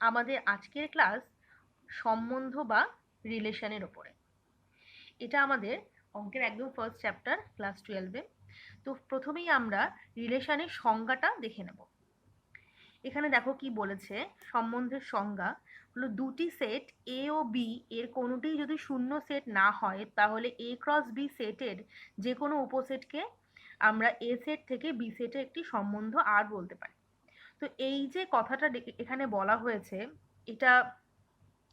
আমাদের আজকের ক্লাস সম্বন্ধ বা রিলেশনের ওপরে। এটা আমাদের অঙ্কের একদম ফার্স্ট চ্যাপ্টার ক্লাস 12-এ। তো প্রথমেই আমরা রিলেশনের সংজ্ঞাটা দেখে নেব। এখানে দেখো কি বলেছে, সম্বন্ধের সংজ্ঞা হলো দুটি সেট এ ও বি এর কোনোটিই যদি শূন্য সেট না হয় তাহলে এ ক্রস বি সেটের যে কোনো উপসেটকে আমরা এ সেট থেকে বি সেটে একটি সম্বন্ধ আর বলতে পারি। তো এই যে কথাটা এখানে বলা হয়েছে, এটা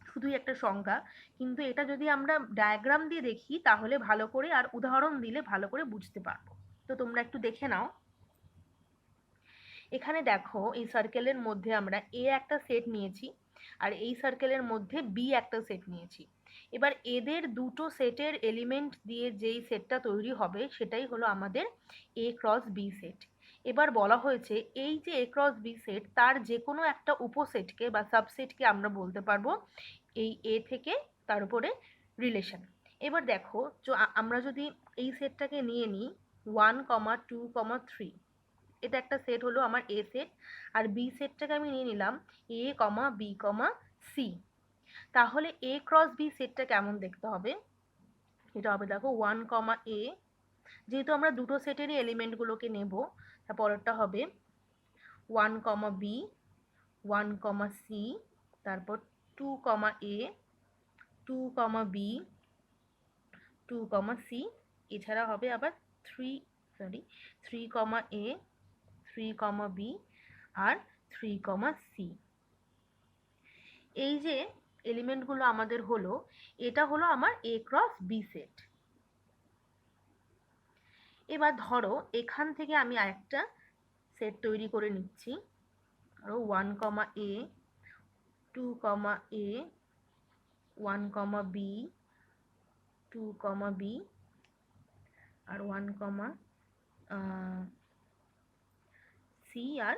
শুধুই একটা সংজ্ঞা, কিন্তু এটা যদি আমরা ডায়াগ্রাম দিয়ে দেখি তাহলে ভালো করে আর উদাহরণ দিলে ভালো করে বুঝতে পারবো। তো তোমরা একটু দেখে নাও। এখানে দেখো এই সার্কেলের মধ্যে আমরা এ একটা সেট নিয়েছি আর এই সার্কেলের মধ্যে বি একটা সেট নিয়েছি। এবার এদের দুটো সেটের এলিমেন্ট দিয়ে যেই সেটটা তৈরি হবে সেটাই হলো আমাদের এ ক্রস বি সেট। এবার বলা হয়েছে এই যে এ ক্রস বি সেট তার যে কোনো একটা উপসেটকে বা সাবসেটকে আমরা বলতে পারবো এই এ থেকে তার উপরে রিলেশন। এবার দেখো আমরা যদি এই সেটটাকে নিয়ে নিই 1,2,3, এটা একটা সেট হলো আমার এ সেট, আর বি সেটটাকে আমি নিয়ে নিলাম এ কমা বি কমা সি। তাহলে এ ক্রস বি সেটটা কেমন দেখতে হবে? এটা হবে দেখো 1, এ, যেহেতু আমরা দুটো সেটেরই এলিমেন্টগুলোকে নেব, তারপরটা হবে 1, বি, 1, সি, তারপর 2, এ, 2, বি, 2, সি, এছাড়া হবে আবার 3, 3, এ, 3, বি আর 3, সি। এই যে এলিমেন্টগুলো আমাদের হলো, এটা হলো আমার এ ক্রস বি সেট। এবার ধরো এখান থেকে আমি আরেকটা সেট তৈরি করে নিচ্ছি, আরো 1, এ, 2, এ, 1, বি, 2, বি আর 1, সি আর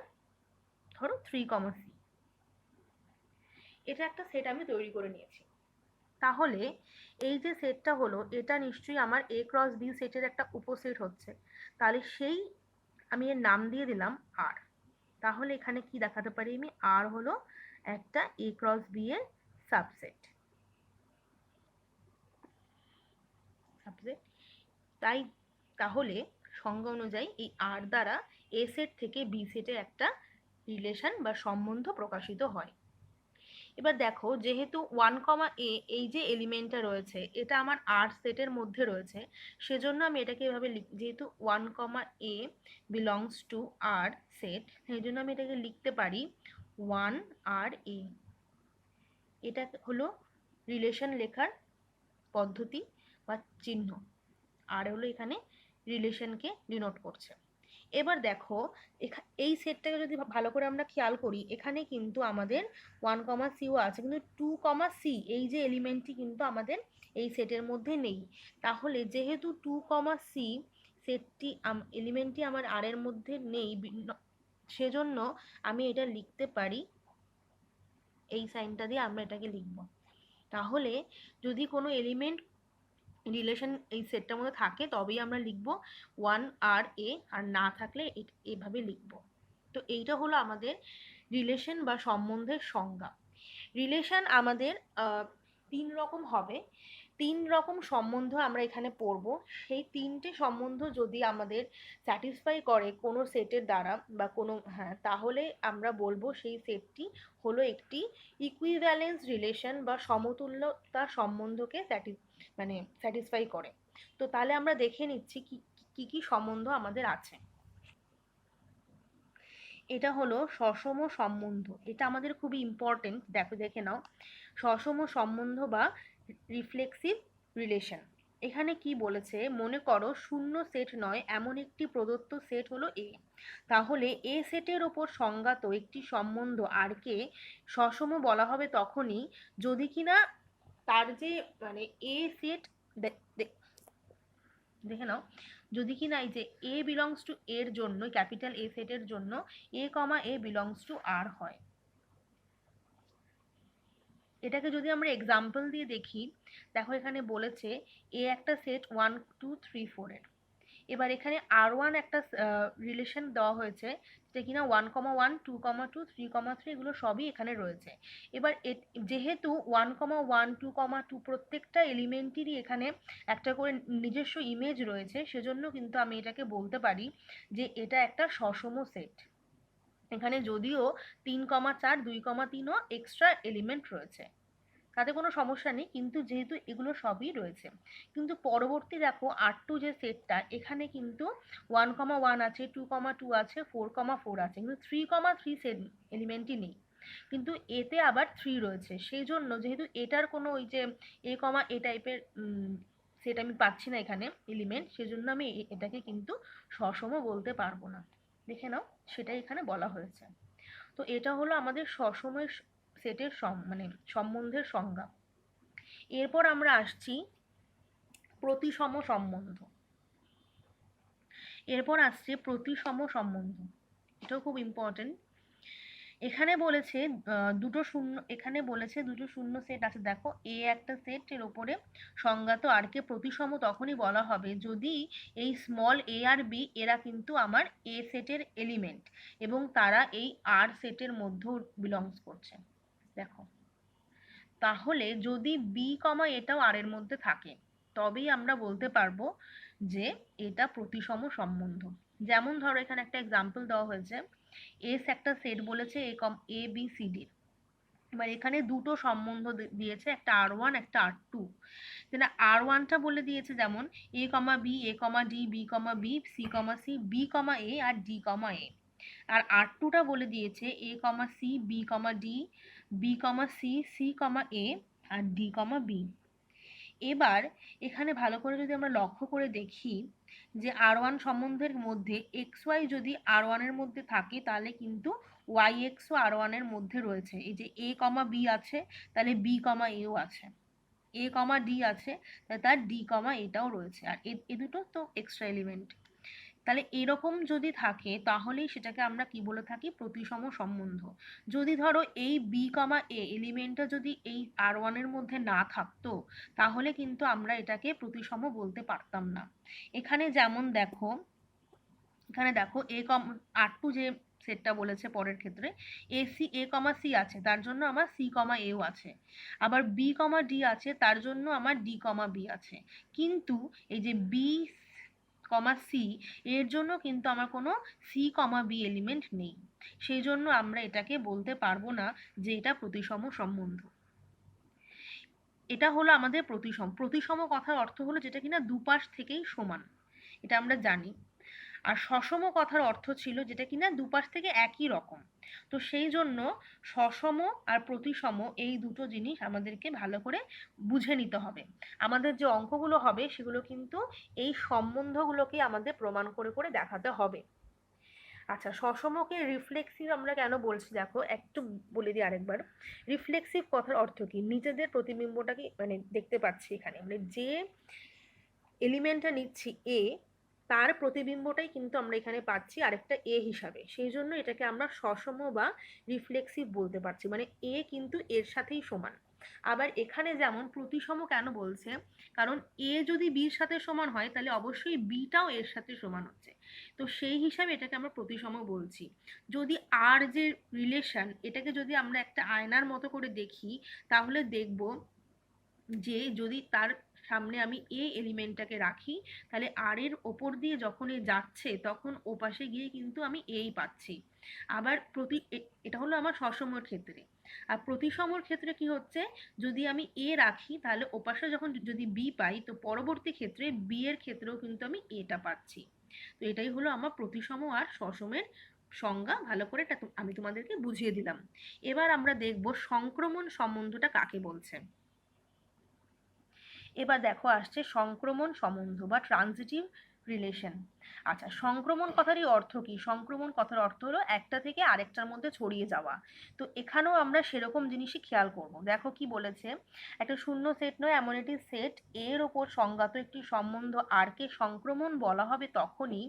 ধরো 3, সি। এটা একটা সেট আমি তৈরি করে নিয়েছি। তাহলে এই যে সেটটা হলো এটা নিশ্চয়ই আমার এ ক্রস বি সেটের একটা উপসেট হচ্ছে, তাহলে সেই আমি এর নাম দিয়ে দিলাম আর। তাহলে এখানে কি দেখাতে পারি আমি, আর হলো একটা এ ক্রস বি এর সাবসেট। তাই তাহলে সংজ্ঞা অনুযায়ী এই আর দ্বারা এ সেট থেকে বি সেটের একটা রিলেশন বা সম্বন্ধ প্রকাশিত হয়। এবার দেখো যেহেতু 1, এ এই যে এলিমেন্টটা রয়েছে এটা আমার আর সেটের মধ্যে রয়েছে, সেজন্য আমি এটাকে এভাবে যেহেতু 1, এ বিলংস টু আর সেট, সেই জন্য আমি এটাকে লিখতে পারি 1, এ। এটা হলো রিলেশন লেখার পদ্ধতি বা চিহ্ন। আর হলো এখানে রিলেশনকে ডিনোট করছে। এবার দেখো এই সেটটাকে যদি ভালো করে আমরা খেয়াল করি, এখানে কিন্তু আমাদের 1, সিও আছে, কিন্তু 2, সি এই যে এলিমেন্টটি কিন্তু আমাদের এই সেটের মধ্যে নেই। তাহলে যেহেতু 2, সি সেটটি এলিমেন্টটি আমার আর এর মধ্যে নেই, সেজন্য আমি এটা লিখতে পারি, এই সাইনটা দিয়ে আমরা এটাকে লিখব। তাহলে যদি কোনো এলিমেন্ট রিলেশন এই সেটটার মধ্যে থাকে তবেই আমরা লিখব 1, এ, আর না থাকলে এভাবে লিখব। তো এইটা হলো আমাদের রিলেশন বা সম্বন্ধের সংজ্ঞা। রিলেশন আমাদের 3 রকম হবে। 3 রকম সম্বন্ধ আমরা এখানে পড়ব। সেই 3টে সম্বন্ধ যদি আমাদের স্যাটিসফাই করে কোনো সেটের দ্বারা বা কোনো, হ্যাঁ, তাহলে আমরা বলবো সেই সেটটি হলো একটি ইকুইভ্যালেন্স রিলেশন বা সমতুল্যতা সম্বন্ধকে স্যাটিসফাই করে। তো তাহলে আমরা দেখে নিচ্ছি কি কি সম্বন্ধ আমাদের আছে। এটা হলো সসম সম্বন্ধ, এটা আমাদের খুবই ইম্পর্টেন্ট। দেখে নাও, সসম সম্বন্ধ বা রিফ্লেক্সিভ রিলেশন। এখানে কি বলেছে, মনে করো শূন্য সেট নয় এমন একটি প্রদত্ত সেট হলো এ। তাহলে এ সেটের ওপর সংজ্ঞাত একটি সম্বন্ধ আর কে সসম বলা হবে তখনই যদি কিনা তার যে এ সেট, দেখে নাও, যদি কিনা এই যে এ বিলংস টু এর জন্য, ক্যাপিটাল এ সেটের জন্য এ বিলংস টু আর হয়। এটাকে যদি আমরা এক্সাম্পল দিয়ে দেখি, দেখো এখানে বলেছে এ একটা সেট 1, 2, 3, 4 এর। এবার এখানে R1 একটা রিলেশন দেওয়া হয়েছে, যেটা কিনা 1,1, 2,2, 3,3 এগুলো সবই এখানে রয়েছে। এবার যেহেতু 1,1, 2,2 প্রত্যেকটা এলিমেন্টেরই এখানে একটা করে নিজস্ব ইমেজ রয়েছে, সেজন্য কিন্তু আমি এটাকে বলতে পারি যে এটা একটা সসম সেট। এখানে যদিও 3,4, 2,3ও এক্সট্রা এলিমেন্ট রয়েছে, তাতে কোনো সমস্যা নেই, কিন্তু যেহেতু এগুলো সবই রয়েছে। কিন্তু পরবর্তী দেখো R2 যে সেটটা, এখানে কিন্তু 1,1 আছে, 2,2 আছে, 4,4 আছে, কিন্তু 3,3 সেট এলিমেন্টই নেই। কিন্তু এতে আবার 3 রয়েছে, সেই জন্য যেহেতু এটার কোনো ওই যে এ টাইপের সেট আমি পাচ্ছি না এখানে এলিমেন্ট, সেজন্য আমি এটাকে কিন্তু সসম বলতে পারবো না। দেখে নাও, সেটাই এখানে বলা হয়েছে। তো এটা হলো আমাদের সসমের সেটের মানে সম্বন্ধের সংজ্ঞা। এরপর আমরা আসছি প্রতিসম সম্বন্ধ। প্রতিসম সম্বন্ধ, এটাও খুব ইম্পর্টেন্ট। এখানে বলেছে দুটো শূন্য সেট আছে। দেখো, এ একটা সেট, এর ওপরে সংজ্ঞাত আর কে প্রতিসম তখনই বলা হবে যদি এই স্মল এ আর বি এরা কিন্তু আমার এ সেটের এলিমেন্ট এবং তারা এই আর সেটের মধ্যে বিলংস করছে। দেখো, তাহলে যদি বি কমা এটাও আর এর মধ্যে থাকে, তবেই আমরা বলতে পারবো যে এটা প্রতিসম সম্বন্ধ। যেমন ধরো, এখানে একটা এক্সাম্পল দেওয়া হয়েছে, এস একটা সেট বলেছে এ বি সি ডি। এবার এখানে দুটো সম্বন্ধ দিয়েছে, একটা R1 একটা R2। যেটা R1টা বলে দিয়েছে যেমন এ কমা বি, এ কমা D, B comma B, c comma C, B comma এ আর ডি কমা এ। আর R2টা বলে দিয়েছে এ comma C, B comma D, B comma C, c comma এ আর ডি কমা বি। এবার এখানে ভালো করে যদি আমরা লক্ষ্য করে দেখি যে R1 সম্বন্ধের মধ্যে XY যদি R1 এর মধ্যে থাকে, তাহলে কিন্তু YX ও R1 এর মধ্যে রয়েছে। এই যে এ কমা বি আছে, তাহলে বি কমা এও আছে, এ কমা ডি আছে, তাহলে তার ডি কমা এটাও রয়েছে, আর এ দুটো তো এক্সট্রা এলিমেন্ট। তাহলে এরকম যদি থাকে, তাহলেই সেটাকে আমরা কি বলে থাকি, প্রতিসম সম্বন্ধ। যদি ধরো এই বি কমা এ এলিমেন্টটা যদি এই R1 এর মধ্যে না থাকতো, তাহলে কিন্তু আমরা এটাকে প্রতিসম বলতে পারতাম না। এখানে যেমন দেখো, এ কম R2 যে সেটটা বলেছে পরের ক্ষেত্রে এ কমা সি আছে, তার জন্য আমার সি কমা এও আছে। আবার বি কমা ডি আছে, তার জন্য আমার ডি কমা বি আছে। কিন্তু এই যে বি কমা সি, এর জন্য কিন্তু আমার কোনো সি কমা বি এলিমেন্ট নেই, সেই জন্য আমরা এটাকে বলতে পারবো না যে এটা প্রতিসম সম্বন্ধ। এটা হলো আমাদের প্রতিসম কথার অর্থ হলো যেটা কিনা দুপাশ থেকেই সমান, এটা আমরা জানি। আর সসম কথার অর্থ ছিল যেটা কিনা দুপাশ থেকে একই রকম। তো সেই জন্য সসম আর প্রতিসম এই দুটো জিনিস আমাদেরকে ভালো করে বুঝে নিতে হবে। আমাদের যে অঙ্কগুলো হবে সেগুলো কিন্তু এই সম্বন্ধগুলোকে আমাদের প্রমাণ করে করে দেখাতে হবে। আচ্ছা, সসমকে রিফ্লেক্সিভ আমরা কেন বলছি, দেখো একটু বলে দিই আরেকবার। রিফ্লেক্সিভ কথার অর্থ কি, নিজেদের প্রতিবিম্বটাকে মানে দেখতে পাচ্ছি এখানে, মানে যে এলিমেন্টটা নিচ্ছি এ, তার প্রতিবিম্বটাই কিন্তু আমরা এখানে পাচ্ছি আরেকটা এ হিসাবে, সেই জন্য এটাকে আমরা সসম বা রিফ্লেক্সিভ বলতে পারছি, মানে এ কিন্তু এর সাথেই সমান। আবার এখানে যেমন প্রতিসম কেন বলছে, কারণ এ যদি বির সাথে সমান হয়, তাহলে অবশ্যই বিটাও এর সাথে সমান হচ্ছে, তো সেই হিসাবে এটাকে আমরা প্রতিসম বলছি। যদি আর যে রিলেশন, এটাকে যদি আমরা একটা আয়নার মতো করে দেখি, তাহলে দেখব যে যদি তার সামনে আমি এ এলিমেন্টটাকে রাখি, তাহলে আর এর ওপর দিয়ে যখন এ যাচ্ছে, তখন ও পাশে গিয়ে কিন্তু আমি এই পাচ্ছি। আবার এটা হলো আমার সসমর ক্ষেত্রে। আর প্রতিসমর ক্ষেত্রে কি হচ্ছে, যদি আমি এ রাখি, তাহলে ওপাশে যখন যদি বি পাই, তো পরবর্তী ক্ষেত্রে বি এর ক্ষেত্রেও কিন্তু আমি এটা পাচ্ছি। তো এটাই হলো আমার প্রতিসম আর সসমের সংজ্ঞা। ভালো করে এটা আমি তোমাদেরকে বুঝিয়ে দিলাম। এবার আমরা দেখব সংক্রমণ সম্বন্ধটা কাকে বলছে। এবার দেখো আসছে সংক্রমণ সম্বন্ধ বা ট্রানজিটিভ রিলেশন। আচ্ছা, সংক্রমণ কথারই অর্থ কি, সংক্রমণ কথার অর্থ হলো একটা থেকে আরেকটার মধ্যে ছড়িয়ে যাওয়া। তো এখানেও আমরা সেরকম জিনিসই খেয়াল করব। দেখো কি বলেছে, একটা শূন্য সেট নয় এমন একটি সেট এর ওপর সংজ্ঞাত একটি সম্বন্ধ আর কে সংক্রমণ বলা হবে তখনই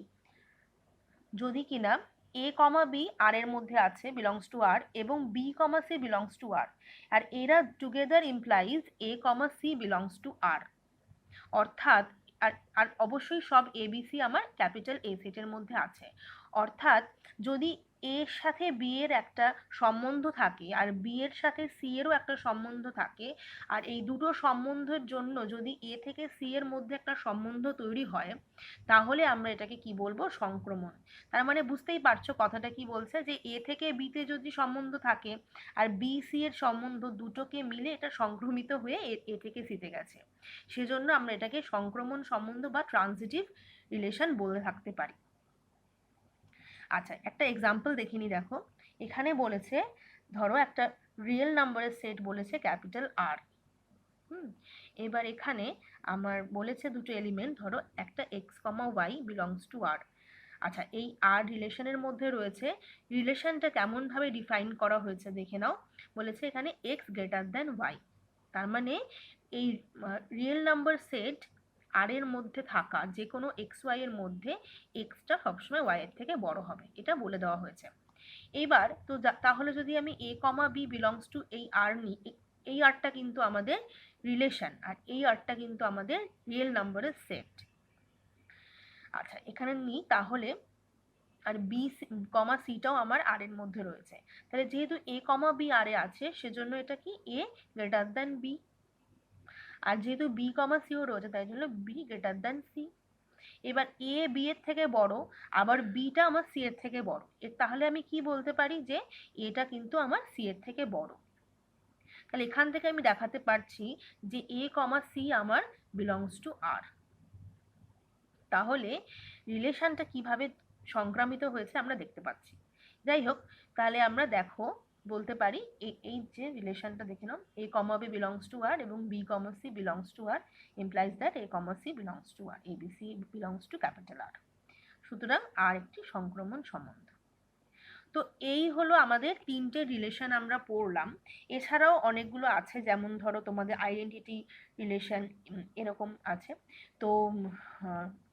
যদি কিনা এ কমা বি আর এর মধ্যে আছে, বিলংস টু আর, এবং B comma C belongs to R, আর এরা together implies A comma C belongs to R. অর্থাৎ আর আর অবশ্যই সব এবিসি আমার ক্যাপিটাল এ সেটের মধ্যে আছে। অর্থাৎ যদি এর সাথে বি এর একটা সম্বন্ধ থাকে আর বি এর সাথে সি এরও একটা সম্বন্ধ থাকে, আর এই দুটো সম্বন্ধের জন্য যদি এ থেকে সি এর মধ্যে একটা সম্বন্ধ তৈরি হয়, তাহলে আমরা এটাকে কি বলবো? সংক্রমণ। তার মানে বুঝতেই পারছো কথাটা কি বলছে, যে এ থেকে বিতে যদি সম্বন্ধ থাকে আর বি সি এর সম্বন্ধ দুটোকে মিলে এটা সংক্রমিত হয়ে এ থেকে সিতে গেছে, সেজন্য আমরা এটাকে সংক্রমণ সম্বন্ধ বা ট্রানজিটিভ রিলেশন বলে থাকতে পারি। আচ্ছা, একটা এক্সাম্পল দেখিনি, দেখো এখানে বলেছে ধরো একটা রিয়েল নাম্বারের সেট বলেছে ক্যাপিটাল আর। এবার এখানে আমার বলেছে দুটো এলিমেন্ট, ধরো একটা X comma Y belongs to R. আচ্ছা, এই আর রিলেশনের মধ্যে রয়েছে, রিলেশনটা কেমন ভাবে ডিফাইন করা হয়েছে দেখে নাও। বলেছে এখানে এক্স গ্রেটার দেন ওয়াই, তার মানে এই রিয়েল নাম্বার সেট আর এর মধ্যে থাকা যে কোনো এক্স ওয়াই এর মধ্যে এক্সটা সবসময় ওয়াই এর থেকে বড় হবে, এটা বলে দেওয়া হয়েছে। এইবার তো তাহলে যদি আমি এ কমা বি বিলংস টু এই আর নিই, এই আরটা কিন্তু আমাদের রিলেশন, আর এই আরটা কিন্তু আমাদের রিয়েল নাম্বারের সেট। আচ্ছা, এখানে নিই তাহলে, আর বি কমা সিটাও আমার আর এর মধ্যে রয়েছে, তাহলে যেহেতু এ কমা বি আর এ আছে সেজন্য এটা কি এ গ্রেটার দেন বি, আর যেহেতু বি কমা সিও রয়েছে তাই জন্য বি গ্রেটার দেন সি। এবার এ বি এর থেকে বড়, আবার বিটা আমার সি এর থেকে বড়, তাহলে আমি কি বলতে পারি? যে এটা কিন্তু আমার সি এর থেকে বড়। তাহলে এখান থেকে আমি দেখাতে পারছি যে এ কমা সি আমার বিলংস টু আর। তাহলে রিলেশনটা কিভাবে সংক্রামিত হয়েছে আমরা দেখতে পাচ্ছি। যাই হোক, তাহলে আমরা দেখো বলতে পারি এই যে রিলেশনটা দেখে নাও, A comma B belongs to R এবং B comma C belongs to R implies that A comma C belongs to R, A B C belongs to capital R. সুতরাং আর একটি সংক্রমণ সম্বন্ধ। তো এই হলো আমাদের তিনটে রিলেশন আমরা পড়লাম। এছাড়াও অনেকগুলো আছে, যেমন ধরো তোমাদের আইডেন্টিটি রিলেশন এরকম আছে। তো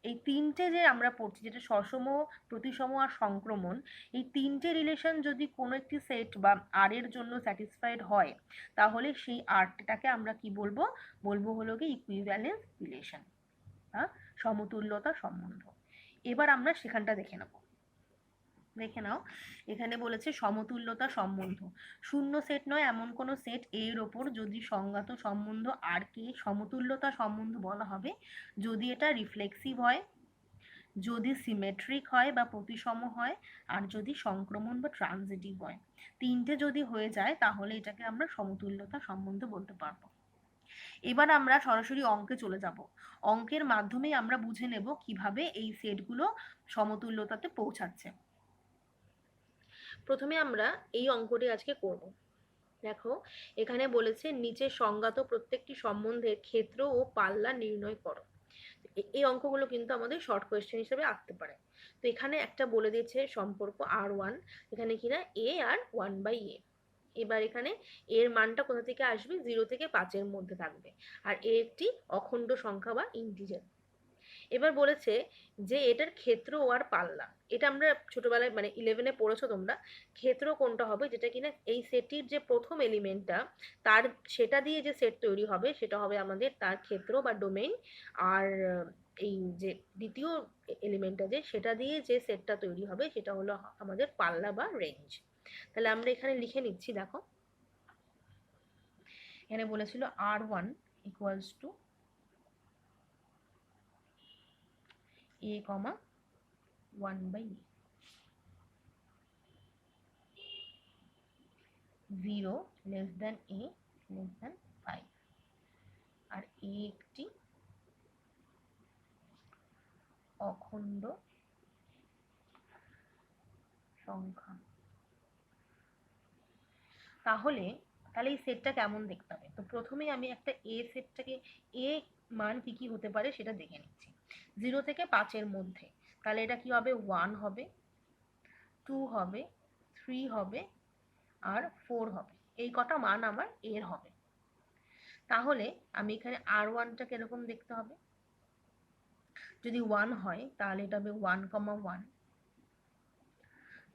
এই তিনটে যে আমরা পড়ছি, যেটা সসম, প্রতিসম আর সংক্রমণ, এই তিনটে রিলেশন যদি কোনো একটি সেট বা আর এর জন্য স্যাটিসফাইড হয়, তাহলে সেই আরটাকে আমরা কি বলবো? বলবো হলো কি ইকুইভ্যালেন্স রিলেশন, সমতুল্যতা সম্বন্ধ। এবার আমরা সেখানটা দেখে নেব। দেখে নাও, এখানে বলেছে সমতুল্যতা সম্বন্ধ। শূন্য সেট নয় এমন কোনো সেট এর ওপর যদি সংজ্ঞাত সম্বন্ধ আর কে সমতুল্যতা সম্বন্ধ বলা হবে যদি এটা রিফ্লেক্সিভ হয়, যদি সিমেট্রিক হয় বা প্রতিসম হয়, আর যদি সংক্রমণ বা ট্রানজিটিভ হয়। তিনটে যদি হয়ে যায় তাহলে এটাকে আমরা সমতুল্যতা সম্বন্ধ বলতে পারবো। এবার আমরা সরাসরি অঙ্কে চলে যাব। অঙ্কের মাধ্যমেই আমরা বুঝে নেব কিভাবে এই সেটগুলো সমতুল্যতাতে পৌঁছাচ্ছে। প্রথমে আমরা এই অঙ্কটি আজকে করব। দেখো এখানে বলেছে নিচে সংজ্ঞাত প্রত্যেকটি সম্বন্ধের ক্ষেত্র ও পাল্লা নির্ণয় করো। এই অঙ্কগুলো কিন্তু আমাদের শর্ট কোয়েশ্চেন হিসেবে আসতে পারে। তো এখানে একটা বলে দিয়েছে সম্পর্ক R1, এখানে কিনা এ আর 1/a। এবার এখানে এর মানটা কোথা থেকে আসবে? 0 থেকে 5-এর মধ্যে থাকবে, আর এ একটি অখণ্ড সংখ্যা বা ইন্টিজার। এবার বলেছে যে এটার ক্ষেত্র আর পাল্লা, এটা আমরা ছোটবেলায় মানে 11-এ পড়েছো তোমরা। ক্ষেত্র কোনটা হবে? যেটা কিনা এই সেটটির যে প্রথম এলিমেন্টটা তার সেটা দিয়ে যে সেট তৈরি হবে সেটা হবে আমাদের তার ক্ষেত্র বা ডোমেইন। আর এই যে দ্বিতীয় এলিমেন্টটা যে সেটা দিয়ে যে সেটটা তৈরি হবে সেটা হলো আমাদের পাল্লা বা রেঞ্জ। তাহলে আমরা এখানে লিখে নিচ্ছি, দেখো এখানে বলেছিল R1 equals to a, 1/a, 0 less than a less than 5, আর a একটি অখণ্ড সংখ্যা। তাহলে এই সেটটা কেমন দেখতে হবে? তো প্রথমেই আমি একটা এ সেটটাকে, এ মান কি কি হতে পারে সেটা দেখে নিচ্ছি। 0 থেকে 5-এর মধ্যে, তাহলে এটা কি হবে? 1 হবে, 2 হবে, 3 হবে, আর 4 হবে। এই কটা মান আমার এর হবে। তাহলে আমি এখানে R1টা কিরকম দেখতে হবে? যদি 1 হয় তাহলে এটা হবে 1,1।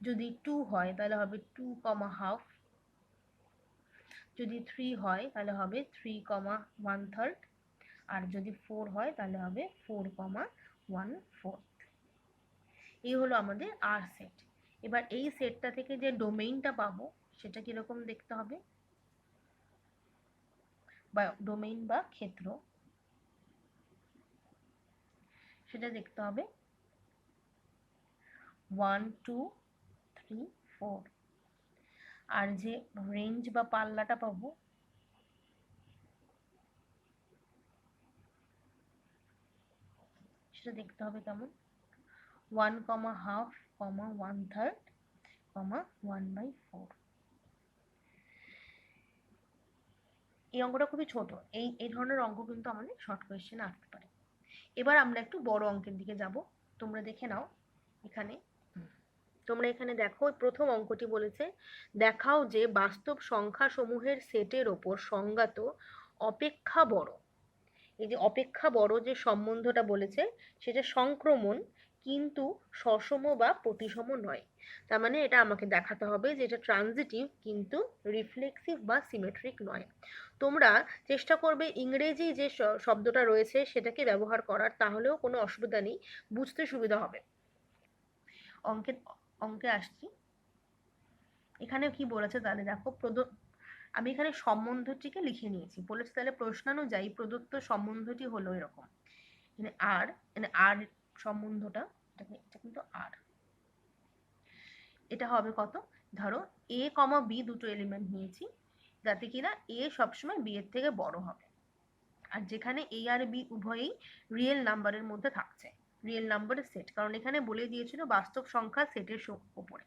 যদি 2 হয় তাহলে হবে 2,half। যদি 3 হয় তাহলে হবে 3,1/3। আর যদি 4 হয় তাহলে হবে 4,1/4। এই হলো আমাদের আর সেট। এবার এই সেটটা থেকে যে ডোমেইনটা পাবো সেটা কিরকম দেখতে হবে, বা ডোমেইন বা ক্ষেত্র, সেটা দেখতে হবে 1 2 3 4। আর যে রেঞ্জ বা পাল্লাটা পাবো সেটা দেখতে হবে কেমন, 1,2, 1/3, 1/4। এই অঙ্কটা খুবই ছোট, এই ধরনের অঙ্ক কিন্তু আমাদের শর্ট কোয়েশ্চেনে আসতে পারে। এবার আমরা একটু বড় অঙ্কের দিকে যাব। তোমরা দেখে নাও এখানে, তোমরা এখানে দেখো প্রথম অঙ্কটি বলেছে দেখাও যে বাস্তব সংখ্যা সমূহের সেটের ওপর সংজ্ঞাত অপেক্ষা বড়। এই যে অপেক্ষা বড় যে সম্বন্ধটা বলেছে সেটা সংক্রমণ কিন্তু সসম বা প্রতিসম নয়। তার মানে এটা আমাকে দেখাতে হবে যে এটা ট্রানজিটিভ কিন্তু রিফ্লেক্সিভ বা সিমেট্রিক নয়। তোমরা চেষ্টা করবে ইংরেজি যে শব্দটা রয়েছে সেটাকে ব্যবহার করার, তাহলেও কোনো অসুবিধা নেই, বুঝতে সুবিধা হবে। অঙ্কে অঙ্কে আসছি। এখানে কি বলেছে তাহলে দেখো, আমি এখানে সম্বন্ধটিকে লিখে নিয়েছি, বলেছে তাহলে প্রশ্নানুযায়ী প্রদত্ত সম্বন্ধটি হলো এরকম, মানে আর, মানে আর সম্বন্ধটা, এটা কিন্তু আর, এটা হবে কত, ধরো এ কমা বি দুটো এলিমেন্ট নিয়েছি, যাতে কিনা এ সবসময় বি এর থেকে বড় হবে, আর যেখানে এ আর বি উভয়ই রিয়েল নাম্বারের মধ্যে থাকছে, রিয়েল নাম্বারের সেট, কারণ এখানে বলে দিয়েছিল বাস্তব সংখ্যা সেটের উপরে।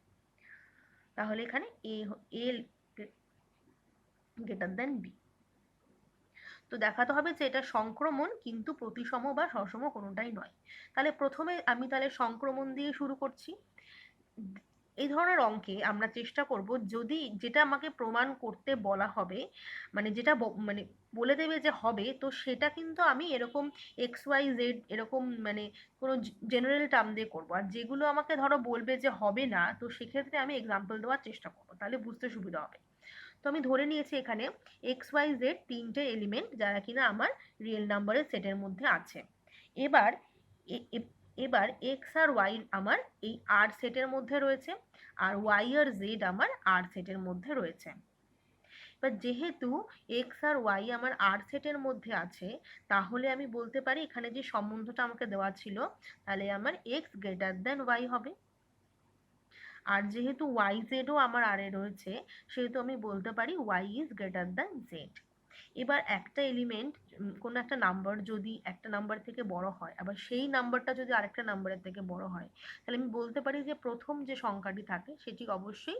তাহলে এখানে এ গ্রেটার দেন বি। তো দেখাতে হবে যে এটা সংক্রমণ কিন্তু প্রতিসম বা সসম কোনোটাই নয়। তাহলে প্রথমে আমি তাহলে সংক্রমণ দিয়ে শুরু করছি। এই ধরনের অঙ্কে আমরা চেষ্টা করব যদি যেটা আমাকে প্রমাণ করতে বলা হবে, মানে যেটা মানে বলে দেবে যে হবে, তো সেটা কিন্তু আমি এরকম এক্স ওয়াই জেড এরকম মানে কোনো জেনারেল টার্ম দিয়ে করবো, আর যেগুলো আমাকে ধরো বলবে যে হবে না, তো সেক্ষেত্রে আমি এক্সাম্পল দেওয়ার চেষ্টা করবো, তাহলে বুঝতে সুবিধা হবে। তো আমি ধরে নিয়েছি এখানে এক্স ওয়াই জেড তিনটে এলিমেন্ট যারা কিনা আমার রিয়েল নাম্বারের সেটের মধ্যে আছে। এবার এবার এক্স আর ওয়াই আমার এই আর সেটের মধ্যে রয়েছে, আর ওয়াই আর জেড আমার আর সেটের মধ্যে রয়েছে। এবার যেহেতু এক্স আর ওয়াই আমার আর সেটের মধ্যে আছে, তাহলে আমি বলতে পারি এখানে যে সম্বন্ধটা আমাকে দেওয়া ছিল, তাহলে আমার এক্স গ্রেটার দেন ওয়াই হবে। আর যেহেতু ওয়াই জেডও আমার আর এ রয়েছে, সেহেতু আমি বলতে পারি Y is greater than Z. এবার একটা এলিমেন্ট, কোনো একটা নাম্বার যদি একটা নাম্বার থেকে বড় হয়, আবার সেই নাম্বারটা যদি আরেকটা নাম্বারের থেকে বড় হয়, তাহলে আমি বলতে পারি যে প্রথম যে সংখ্যাটি থাকে সেটি অবশ্যই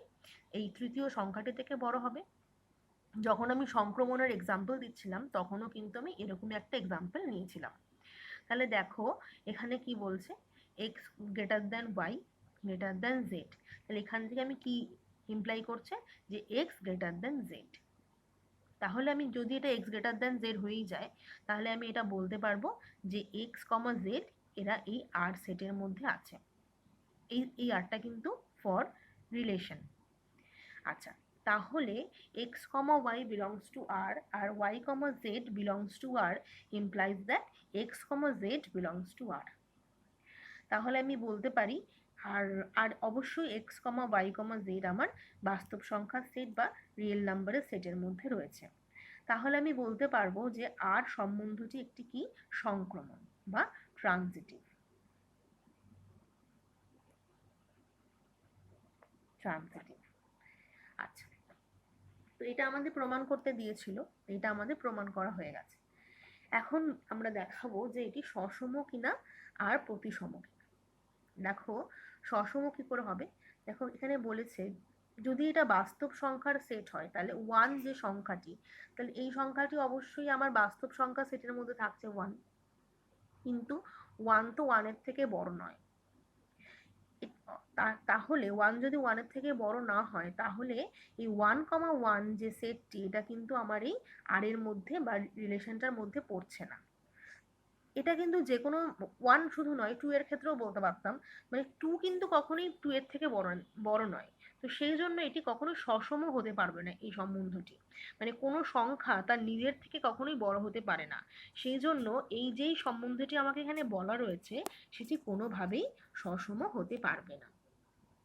এই তৃতীয় সংখ্যাটি থেকে বড় হবে। যখন আমি সংক্রমণের এক্সাম্পল দিচ্ছিলাম তখনও কিন্তু আমি এরকমই একটা এক্সাম্পল নিয়েছিলাম। তাহলে দেখো এখানে কি বলছে, X greater than Y greater than Z, তাহলে এখান থেকে আমি কি ইমপ্লাই করছে যে এক্স গ্রেটার দেন জেড। তাহলে আমি যদি এটা এক্স গ্রেটার দেন জেড হয়েই যায়, তাহলে আমি এটা বলতে পারবো যে এক্স কমা জেড এরা এই আর সেটের মধ্যে আছে। এই আরটা কিন্তু ফর রিলেশন। আচ্ছা, তাহলে X comma Y belongs to R, আর Y comma Z belongs to R implies that X comma Z belongs to R. তাহলে আমি বলতে পারি আর আর অবশ্যই X comma Y comma Z আমার বাস্তব সংখ্যার সেট বা রিয়েল নাম্বারের সেটের মধ্যে রয়েছে। তাহলে আমি বলতে পারবো যে আর সম্বন্ধটি একটি কি সংক্রমণ বা ট্রানজিটিভ। ট্রানজিটিভ। আচ্ছা, তো এটা আমাদের প্রমাণ করতে দিয়েছিল, এটা আমাদের প্রমাণ করা হয়ে গেছে। এখন আমরা দেখাবো যে এটি সসম কিনা আর প্রতিসম কিনা। দেখো সসম কি করে হবে, দেখো এখানে বলেছে যদি এটা বাস্তব সংখ্যার সেট হয়, তাহলে ওয়ান যে সংখ্যাটি, তাহলে এই সংখ্যাটি অবশ্যই আমার বাস্তব সংখ্যা সেটের মধ্যে থাকছে ওয়ান, কিন্তু ওয়ান তো ওয়ানের থেকে বড় নয়। তাহলে ওয়ান যদি ওয়ানের থেকে বড় না হয়, তাহলে এই 1,1 যে সেটটি এটা কিন্তু আমার এই আর এর মধ্যে বা রিলেশনটার মধ্যে পড়ছে না। এটা কিন্তু যে কোনো ওয়ান শুধু নয়, টু এর ক্ষেত্রেও বলতে পারতাম, মানে টু কিন্তু কখনোই টু এর থেকে বড় নয়। তো তো সেই জন্য এটি কখনোই সসম হতে পারবে না এই সম্বন্ধটি, মানে কোনো সংখ্যা তার নিজের থেকে কখনোই বড় হতে পারে না। সেই জন্য এই যেই সম্বন্ধটি আমাকে এখানে বলা রয়েছে সেটি কোনোভাবেই সসম হতে পারবে না।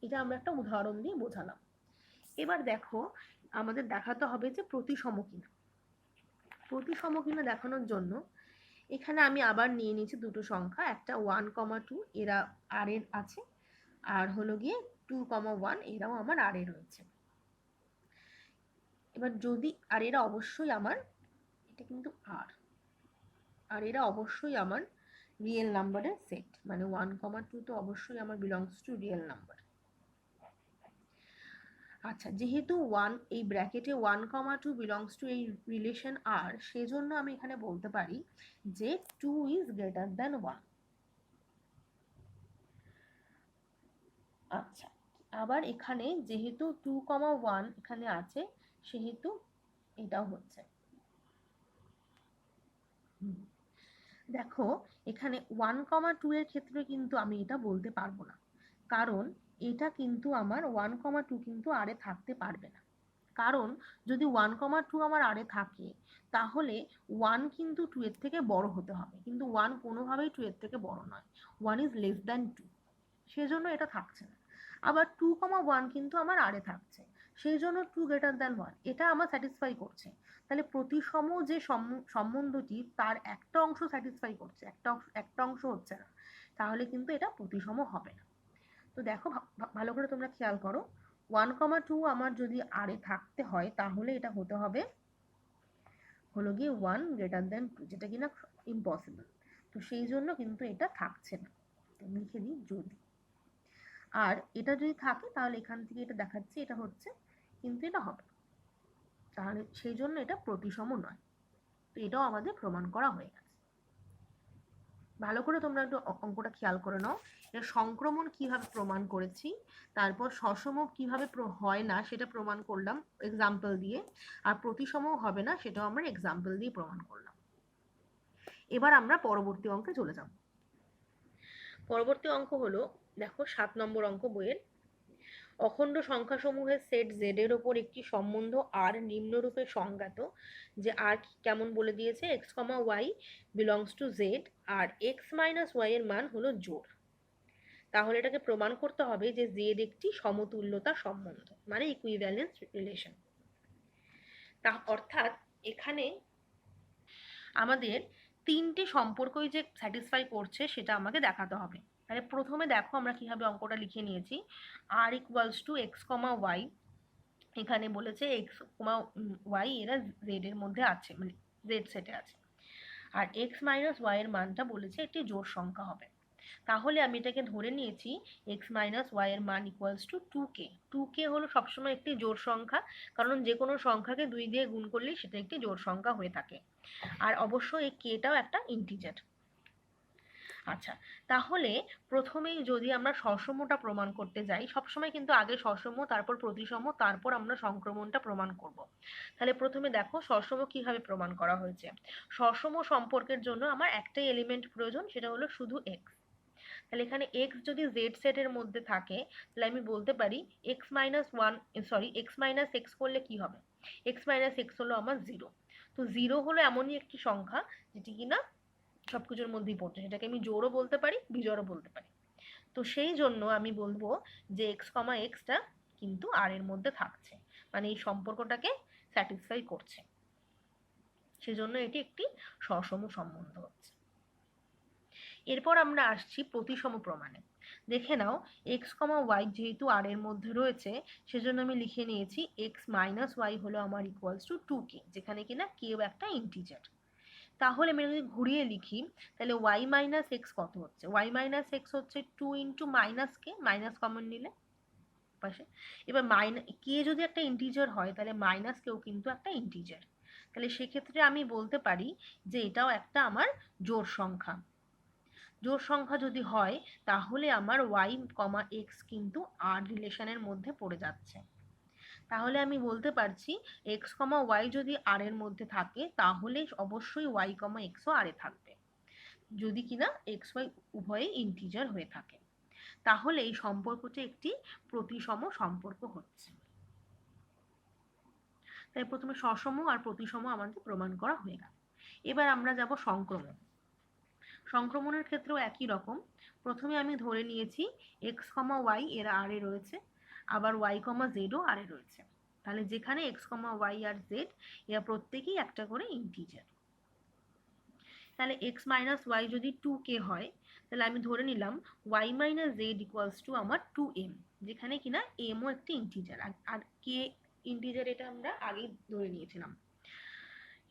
এটা আমরা একটা উদাহরণ দিয়ে বোঝালাম। এবার দেখো আমাদের দেখাতে হবে যে প্রতিসম কিনা। প্রতিসম কিনা দেখানোর জন্য এখানে আমি আবার নিয়ে নিয়েছি দুটো সংখ্যা, একটা 1,2 এরা আর এর আছে, আর হলো গিয়ে 2,1 এরাও আমার আর এ রয়েছে। এবার যদি আর এরা অবশ্যই আমার, এটা কিন্তু আর এরা অবশ্যই আমার রিয়েল নাম্বারের সেট, মানে 1,2 তো অবশ্যই আমার বিলংস টু রিয়েল নাম্বার। আচ্ছা, যেহেতু এই ব্র্যাকেটে 1,2 বিলংস টু এই রিলেশন আর, সেজন্য আমি এখানে বলতে পারি যে 2 ইজ গ্রেটার দ্যান 1। আচ্ছা, আবার এখানে যেহেতু 2,1 এখানে আছে সেহেতু এটাও হচ্ছে। দেখো এখানে 1,2 এর ক্ষেত্রে কিন্তু আমি এটা বলতে পারবো না, কারণ এটা কিন্তু আমার 1,2 কিন্তু আর এ থাকতে পারবে না। কারণ যদি 1,2 আমার আর এ থাকে তাহলে 1 কিন্তু 2 এর থেকে বড় হতে হবে, কিন্তু 1 কোনোভাবেই 2 এর থেকে বড় নয়, 1 ইজ লেস দ্যান 2, সেজন্য এটা থাকছে না। আবার 2,1 কিন্তু আমার আর এ থাকছে, সেই জন্য 2 গ্রেটার দ্যান 1 এটা আমার স্যাটিসফাই করছে। তাহলে প্রতিসম যে সম্বন্ধটি তার একটা অংশ স্যাটিসফাই করছে, একটা অংশ হচ্ছে না, তাহলে কিন্তু এটা প্রতিসম হবে না। তো দেখো ভালো করে তোমরা খেয়াল করো, 1,2 আমার যদি আর এ থাকতে হয় তাহলে এটা হতে হবে হলো গিয়ে 1 গ্রেটার দ্যান 2, যেটা কিনা ইম্পসিবল। তো সেই জন্য কিন্তু এটা থাকছে না, লিখে দিই যদি। আর এটা যদি থাকে তাহলে এখান থেকে এটা দেখাচ্ছে এটা হচ্ছে, কিন্তু এটা হবে, তাহলে সেই জন্য এটা প্রতিসম নয়। তো এটাও আমাদের প্রমাণ করা হয়ে গেছে। ভালো করে তোমরা একটু অঙ্কটা খেয়াল করে নাও। এটা সংক্রমণ কিভাবে প্রমাণ করেছি, তারপর সসম কিভাবে হয় না সেটা প্রমাণ করলাম এক্সাম্পল দিয়ে, আর প্রতিসম হবে না সেটাও আমরা এক্সাম্পল দিয়ে প্রমাণ করলাম। এবার আমরা পরবর্তী অঙ্কে চলে যাব। পরবর্তী অঙ্ক হলো, দেখো 7 নম্বর অঙ্ক বইয়ের। অখণ্ড সংখ্যাসমূহের সেট z এর ওপর একটি সম্বন্ধ আর নিম্নরূপে সংজ্ঞাত, যে আর কেমন বলে দিয়েছে x, y belongs to z, আর x মাইনাস y এর মান হলো জোড়। তাহলে এটাকে প্রমাণ করতে হবে যে z একটি সমতুল্যতা সম্বন্ধ, মানে ইকুইভ্যালেন্স রিলেশন। তা অর্থাৎ এখানে আমাদের তিনটি সম্পর্কই যে স্যাটিসফাই করছে সেটা আমাকে দেখাতে হবে। তাহলে প্রথমে দেখো আমরা কিভাবে অঙ্কটা লিখে নিয়েছি। R equals to X comma Y, এখানে বলেছে এক্স কমা ওয়াই এরা জেড এর মধ্যে আছে, মানে জেড সেটে আছে, আর এক্স মাইনাস ওয়াই এর মানটা বলেছে একটি জোড় সংখ্যা হবে। তাহলে আমি এটাকে ধরে নিয়েছি এক্স মাইনাস ওয়াই এর মান ইকুয়ালস টু 2k। 2k হলো সবসময় একটি জোড় সংখ্যা, কারণ যে কোনো সংখ্যাকে 2 দিয়ে গুণ করলেই সেটা একটি জোড় সংখ্যা হয়ে থাকে, আর অবশ্যই এই কেটাও একটা ইন্টিজার। আচ্ছা, তাহলে প্রথমেই যদি আমরা সসমটা প্রমাণ করতে যাই, সবসময় কিন্তু আগে সসম তারপর প্রতিসম তারপর আমরা সংক্রমণটা প্রমাণ করব। তাহলে প্রথমে দেখো সসম কিভাবে প্রমাণ করা হয়েছে। সসম সম্পর্কের জন্য আমার একটাই এলিমেন্ট প্রয়োজন, সেটা হলো শুধু এক্স। তাহলে এখানে এক্স যদি জেড সেটের মধ্যে থাকে তাহলে আমি বলতে পারি x minus one, sorry x minus x করলে কি হবে, এক্স মাইনাস এক্স হলো আমার 0। তো 0 হলো এমনই একটি সংখ্যা যেটি কিনা সবকিছুর মধ্যেই পড়ছে, সেটাকে আমি জোড়ও বলতে পারি বিজোড়ও বলতে পারি। তো সেই জন্য আমি বলবো যে এক্স কমা এক্সটা কিন্তু আর এর মধ্যে থাকছে, মানে এই সম্পর্কটাকে স্যাটিসফাই করছে, সেজন্য এটি একটি সসম সম্বন্ধ হচ্ছে। এরপর আমরা আসছি প্রতিসম প্রমাণে। দেখে নাও এক্স কমা ওয়াই যেহেতু আর এর মধ্যে রয়েছে সেজন্য আমি লিখে নিয়েছি এক্স মাইনাস ওয়াই হলো আমার ইকুয়ালস টু 2k, যেখানে কিনা কেউ একটা ইন্টিজার। তাহলে আমি যদি ঘুরিয়ে লিখি তাহলে ওয়াই মাইনাস এক্স কত হচ্ছে, ওয়াই মাইনাস এক্স হচ্ছে 2 ইন্টু মাইনাস কে, মাইনাস কমন নিলে পাশে। এবার কে যদি একটা ইন্টিজার হয় তাহলে মাইনাস কেও কিন্তু একটা ইন্টিজার, তাহলে সেক্ষেত্রে আমি বলতে পারি যে এটাও একটা আমার জোড় সংখ্যা। জোড় সংখ্যা যদি হয় তাহলে আমার ওয়াই কমা এক্স কিন্তু আর রিলেশনের মধ্যে পড়ে যাচ্ছে। তাহলে আমি বলতে পারছি এক্স কমা ওয়াই যদি আর এর মধ্যে থাকে তাহলে অবশ্যই ওয়াই কমা এক্সও আর এ থাকবে, যদি কিনা এক্স ওয়াই উভয়ই ইন্টিজার হয়ে থাকে। তাহলে এই সম্পর্কটি একটি প্রতিসম সম্পর্ক হচ্ছে। তাই প্রথমে সসম আর প্রতিসম আমাদের প্রমাণ করা হয়ে গেল। এবার আমরা যাব সংক্রমণ। সংক্রমণের ক্ষেত্রেও একই রকম। প্রথমে আমি ধরে নিয়েছি এক্স কমা ওয়াই এরা আর এ রয়েছে, আবার ওয়াই কমা জেডও আর এ রয়েছে। তাহলে যেখানে এক্স কমা ওয়াই আর জেড এরা প্রত্যেকেই একটা করে ইন্টিজার। তাহলে এক্স মাইনাস ওয়াই যদি 2k হয়, তাহলে আমি ধরে নিলাম Y minus Z equals to আমার 2m, যেখানে কিনা mও একটি ইন্টিজার আর কে ইন্টিজার, এটা আমরা আগেই ধরে নিয়েছিলাম।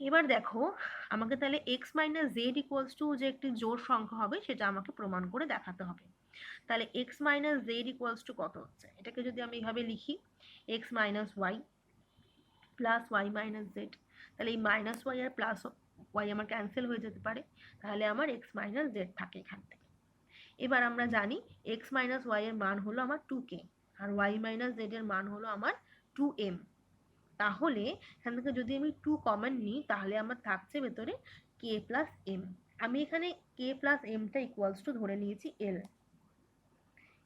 এবার দেখো আমাকে তাহলে X minus Z equals two যে একটি জোড় সংখ্যা হবে সেটা আমাকে প্রমাণ করে দেখাতে হবে। তাহলে X minus Z equals to কত হচ্ছে, এটাকে যদি আমি এইভাবে লিখি X minus Y plus Y minus Z, তাহলে এই মাইনাস ওয়াই আর প্লাস ওয়াই আমার ক্যান্সেল হয়ে যেতে পারে, তাহলে আমার এক্স মাইনাস জেড থাকে এখান থেকে। এবার আমরা জানি এক্স মাইনাস ওয়াই এর মান হলো আমার 2k আর ওয়াই মাইনাস জেড এর মান হলো আমার 2m। তাহলে এখান থেকে যদি আমি 2 কমন নিই তাহলে আমার থাকছে ভেতরে k প্লাস m। আমি এখানে k প্লাস mটা ইকুয়ালস টু ধরে নিয়েছি l,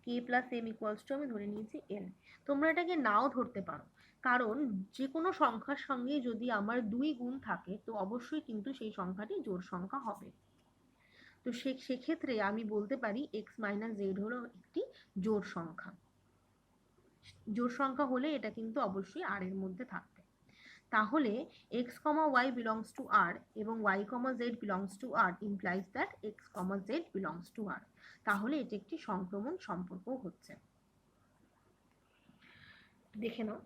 k plus m equals to আমি ধরে নিয়েছি l। তোমরা এটাকে নাও ধরতে পারো, কারণ যে কোনো সংখ্যার সঙ্গে যদি আমার 2 গুণ থাকে তো অবশ্যই কিন্তু সেই সংখ্যাটি জোড় সংখ্যা হবে। তো সেক্ষেত্রে আমি বলতে পারি এক্স মাইনাস জেড হলো একটি জোড় সংখ্যা। জোড় সংখ্যা হলে এটা কিন্তু অবশ্যই আর এর মধ্যে থাকবে। তাহলে X comma Y belongs to R এবং Y comma Z belongs to R implies that X comma Z belongs to R. তাহলে এটি একটি সংক্রমণ সম্পর্ক হচ্ছে। দেখে নাও,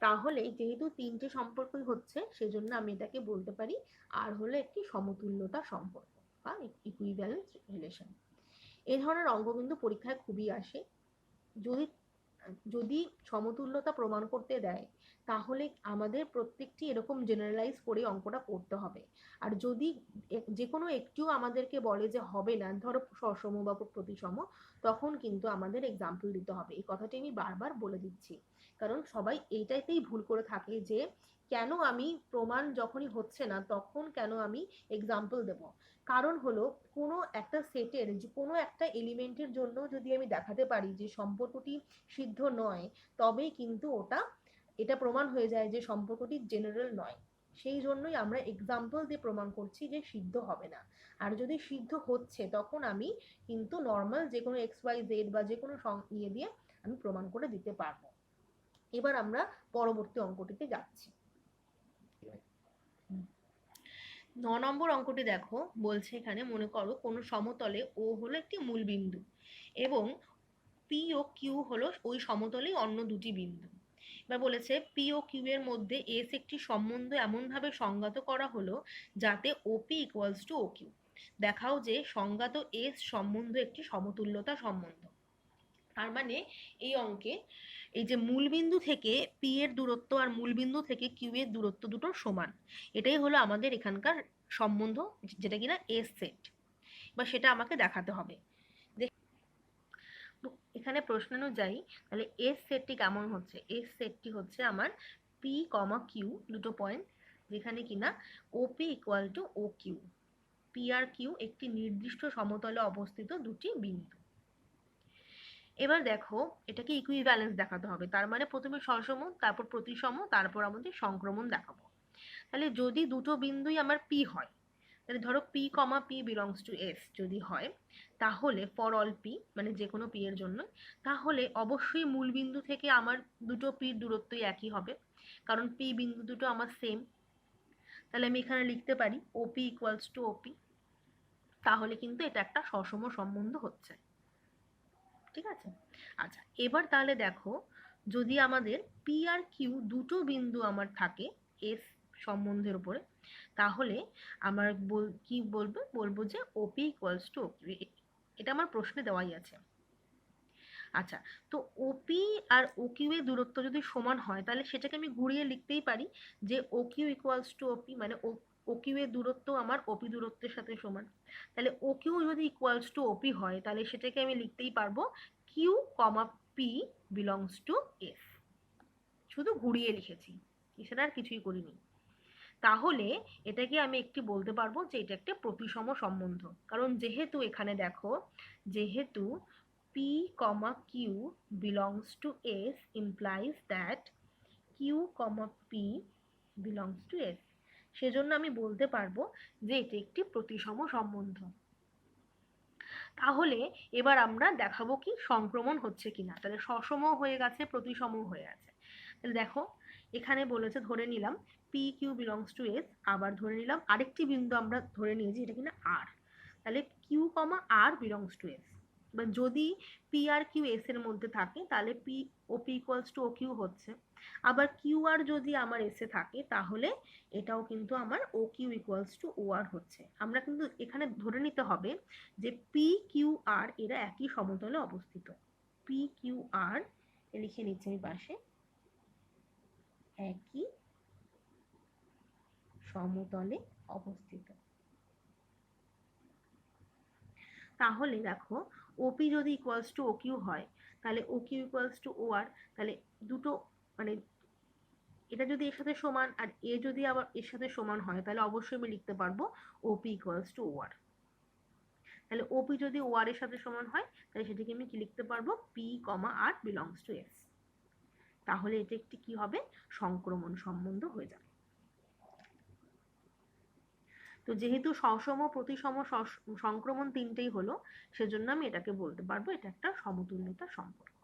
তাহলে যেহেতু তিনটে সম্পর্কই হচ্ছে সেজন্য আমি এটাকে বলতে পারি আর হলো একটি সমতুল্যতা সম্পর্ক বা ইকুইভ্যালেন্স রিলেশন। এই ধরনের অঙ্কবিন্দু পরীক্ষায় খুবই আসে। যদি যদি সমতুল্যতা প্রমাণ করতে দেয় তাহলে আমাদের প্রত্যেকটি এরকম জেনারেলাইজ করে অঙ্কটা করতে হবে। আর যদি যে কোনো একটিও আমাদেরকে বলে যে হবে না, ধরো সসম বা প্রতিসম, তখন কিন্তু আমাদের এক্সাম্পল দিতে হবে। এই কথাটি আমি বারবার বলে দিচ্ছি, কারণ সবাই এইটাতেই ভুল করে থাকে যে কেন আমি প্রমাণ যখনই হচ্ছে না তখন কেন আমি এক্সাম্পল দেব। কারণ হলো কোনো একটা সেটের কোনো একটা এলিমেন্টের জন্য যদি আমি দেখাতে পারি যে সম্পর্কটি সিদ্ধ নয়, তবেই কিন্তু এটা প্রমাণ হয়ে যায় যে সম্পর্কটি জেনারেল নয়। সেই জন্যই আমরা এক্সাম্পল দিয়ে প্রমাণ করছি যে সিদ্ধ হবে না। আর যদি সিদ্ধ হচ্ছে তখন আমি কিন্তু নর্মাল যে কোনো এক্স ওয়াই জেড বা যে কোনো ইয়ে দিয়ে আমি প্রমাণ করে দিতে পারবো। এবার আমরা পরবর্তী অঙ্কটিতে যাচ্ছি। 9 নম্বর অঙ্কটি দেখো, বলছে এখানে মনে করো কোনো সমতলে ও হলো একটি মূল বিন্দু এবং পি ও কিউ হলো ওই সমতলেই অন্য দুটি বিন্দু। এবার বলেছে পি ও কিউ এর মধ্যে এস একটি সম্বন্ধ এমনভাবে সংজ্ঞাত করা হলো যাতে ওপি ইকুয়ালস টু ও কিউ। দেখাও যে সংজ্ঞাত এস সম্বন্ধ একটি সমতুল্যতা সম্বন্ধ। তার মানে এই অঙ্কে এই যে মূলবিন্দু থেকে পি এর দূরত্ব আর মূলবিন্দু থেকে কিউ এর দূরত্ব দুটো সমান, এটাই হলো আমাদের এখানকার সম্বন্ধ, যেটা কিনা এস সেট, বা সেটা আমাকে দেখাতে হবে। এখানে প্রশ্ন অনুযায়ী তাহলে এস সেটটি কেমন হচ্ছে, এস সেটটি হচ্ছে আমার পি কমা কিউ দুটো পয়েন্ট, যেখানে কিনা OP equal to O Q. P আর কিউ একটি নির্দিষ্ট সমতলে অবস্থিত দুটি বিন্দু। এবার দেখো এটাকে ইকুইভ্যালেন্স দেখাতে হবে, তার মানে প্রথমে সসম, তারপর প্রতিসম, তারপর আমাদের সংক্রমণ দেখাবো। তাহলে যদি দুটো বিন্দুই আমার পি হয়, তাহলে ধরো P comma P belongs to S যদি হয়, তাহলে ফর অল পি মানে যে কোনো পি এর জন্য, তাহলে অবশ্যই মূল বিন্দু থেকে আমার দুটো পির দূরত্বই একই হবে, কারণ পি বিন্দু দুটো আমার সেম। তাহলে আমি এখানে লিখতে পারি ওপি ইকুয়ালস টু ওপি। তাহলে কিন্তু এটা একটা সসম সম্বন্ধ হচ্ছে। ঠিক আছে, আচ্ছা এবার তাহলে দেখো যদি আমাদের পি আর কিউ দুটো বিন্দু আমার থাকে এস সম্বন্ধের উপরে, তাহলে আমার কি বলবো যে ওপি ইকুয়ালস টু ওকিউ। এটা আমার প্রশ্নে দেওয়াই আছে। আচ্ছা, তো ওপি আর ওকিউ এর দূরত্ব যদি সমান হয় তাহলে সেটাকে আমি ঘুরিয়ে লিখতেই পারি যে ওকিউ ইকুয়ালস টু ওপি, মানে ওকিউ এর দূরত্ব আমার ওপি দূরত্বের সাথে সমান। তাহলে ওকিউ যদি ইকুয়ালস টু ওপি হয় তাহলে সেটাকে আমি লিখতেই পারবো Q comma P belongs to S. শুধু ঘুরিয়ে লিখেছি, এছাড়া আর কিছুই করিনি। তাহলে এটাকে আমি একটি বলতে পারবো যে এটা একটা প্রতিসম সম্বন্ধ। কারণ যেহেতু এখানে দেখো, যেহেতু P, Q belongs to S implies that Q, P belongs to S, সেজন্য আমি বলতে পারবো যে এটি একটি প্রতিসম সম্বন্ধ। তাহলে এবার আমরা দেখাবো কি সংক্রমণ হচ্ছে কিনা। তাহলে সসম হয়ে গেছে, প্রতিসম হয়ে গেছে। তাহলে দেখো এখানে বলেছে, ধরে নিলাম P Q belongs to S, আবার ধরে নিলাম আরেকটি বিন্দু আমরা ধরে নিয়েছি এটা কিনা আর। তাহলে Q comma R belongs to S. এবার যদি পি আর কিউ এস এর মধ্যে থাকে তাহলে P O P equals to O Q হচ্ছে। আবার কিউ আর যদি আমার এস এ থাকে তাহলে এটাও কিন্তু আমার ও কিউ ইকুয়ালস টু ও আর হচ্ছে। আমরা কিন্তু এখানে ধরে নিতে হবে যে পি কিউ আর এরা একই সমতলে অবস্থিত। পি কিউ আর লিখে নিচ্ছি আমি পাশে, একই সমতলে অবস্থিত। তাহলে দেখো ওপি যদি ইকুয়ালস টু ও কিউ হয় তাহলে ও কিউ ইকুয়ালস টু ও আর, তাহলে দুটো মানে এটা যদি এর সাথে সমান আর এ যদি আবার এর সাথে সমান হয় তাহলে অবশ্যই আমি লিখতে পারবো ওপি ইকুয়ালস টু ও আর। তাহলে ওপি যদি ও আর এর সাথে সমান হয় তাহলে সেটাকে আমি কি লিখতে পারবো, P comma R belongs to S. তাহলে এটা একটি কি হবে, সংক্রমণ সম্বন্ধ হয়ে যাবে। তো যেহেতু সসম, প্রতিসম, সংক্রমণ তিনটেই হলো, সেজন্য আমি এটাকে বলতে পারবো এটা একটা সমতুল্যতা সম্পর্ক।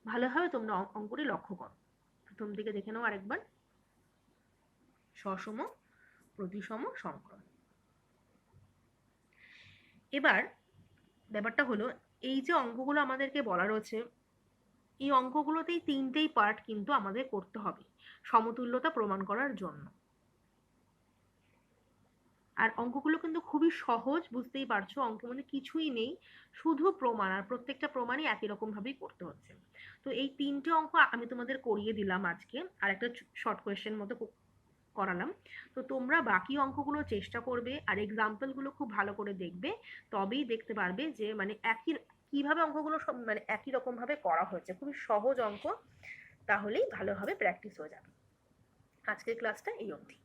ভালোভাবে তোমরা অঙ্কটি লক্ষ্য করো। প্রথম দিকে দেখে নাও আরেকবার, সসম, প্রতিসম, সংক্রমণ। এবার ব্যাপারটা হলো, এই যে অঙ্কগুলো আমাদেরকে বলা রয়েছে, এই অঙ্কগুলোতেই তিনটেই পার্ট কিন্তু আমাদের করতে হবে সমতুল্যতা প্রমাণ করার জন্য। আর অঙ্কগুলো কিন্তু খুবই সহজ, বুঝতেই পারছো, অঙ্ক মানে কিছুই নেই, শুধু প্রমাণ, আর প্রত্যেকটা প্রমাণই একই রকম ভাবেই করতে হচ্ছে। তো এই তিনটে অঙ্ক আমি তোমাদের করিয়ে দিলাম আজকে, আর একটা শর্ট কোয়েশ্চেন মতো করালাম। তো তোমরা বাকি অঙ্কগুলো চেষ্টা করবে আর এক্সাম্পলগুলো খুব ভালো করে দেখবে, তবেই দেখতে পারবে যে মানে একই কিভাবে অঙ্কগুলো সব মানে একই রকম ভাবে করা হয়েছে, খুবই সহজ অঙ্ক, তাহলেই ভালোভাবে প্র্যাকটিস হয়ে যাবে। আজকের ক্লাসটা এই অবধি।